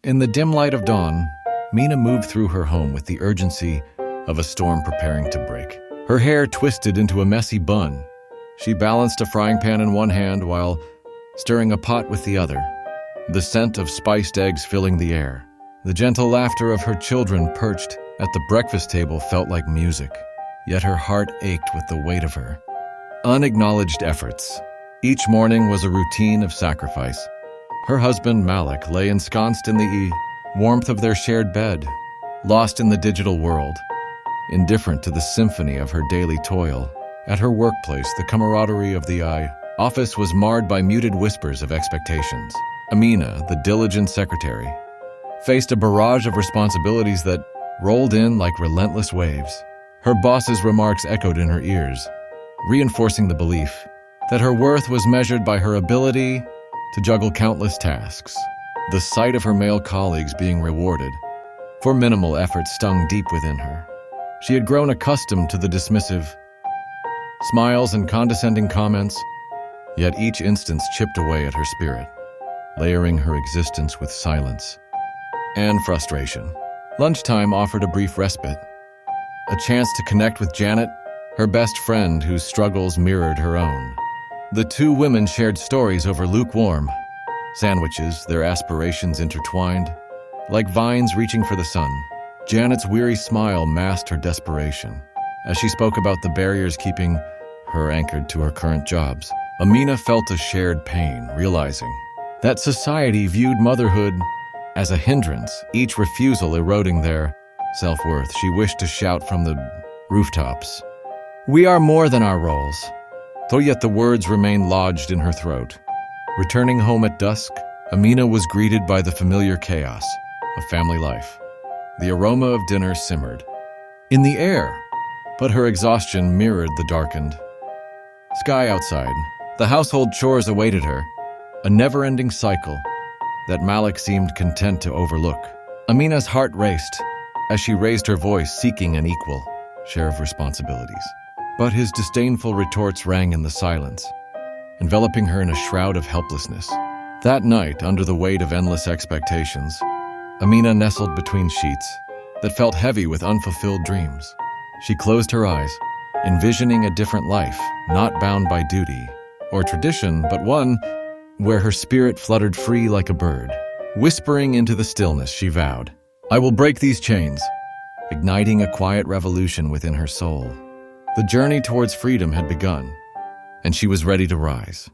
In the dim light of dawn, Mina moved through her home with the urgency of a storm preparing to break. Her hair twisted into a messy bun. She balanced a frying pan in one hand while stirring a pot with the other, the scent of spiced eggs filling the air. The gentle laughter of her children perched at the breakfast table felt like music, yet her heart ached with the weight of her unacknowledged efforts. Each morning was a routine of sacrifice. Her husband, Malik, lay ensconced in the warmth of their shared bed, lost in the digital world, indifferent to the symphony of her daily toil. At her workplace, the camaraderie of the office was marred by muted whispers of expectations. Amina, the diligent secretary, faced a barrage of responsibilities that rolled in like relentless waves. Her boss's remarks echoed in her ears, reinforcing the belief that her worth was measured by her ability to juggle countless tasks. The sight of her male colleagues being rewarded for minimal effort stung deep within her. She had grown accustomed to the dismissive smiles and condescending comments, yet each instance chipped away at her spirit, layering her existence with silence and frustration. Lunchtime offered a brief respite, a chance to connect with Janet, her best friend whose struggles mirrored her own. The two women shared stories over lukewarm sandwiches, their aspirations intertwined, like vines reaching for the sun. Janet's weary smile masked her desperation as she spoke about the barriers keeping her anchored to her current jobs. Amina felt a shared pain, realizing that society viewed motherhood as a hindrance, each refusal eroding their self-worth. She wished to shout from the rooftops, "We are more than our roles," though yet the words remained lodged in her throat. Returning home at dusk, Amina was greeted by the familiar chaos of family life. The aroma of dinner simmered in the air, but her exhaustion mirrored the darkened sky outside. The household chores awaited her, a never-ending cycle that Malik seemed content to overlook. Amina's heart raced as she raised her voice, seeking an equal share of responsibilities. But his disdainful retorts rang in the silence, enveloping her in a shroud of helplessness. That night, under the weight of endless expectations, Amina nestled between sheets that felt heavy with unfulfilled dreams. She closed her eyes, envisioning a different life, not bound by duty or tradition, but one where her spirit fluttered free like a bird. Whispering into the stillness, she vowed, "I will break these chains," igniting a quiet revolution within her soul. The journey towards freedom had begun, and she was ready to rise.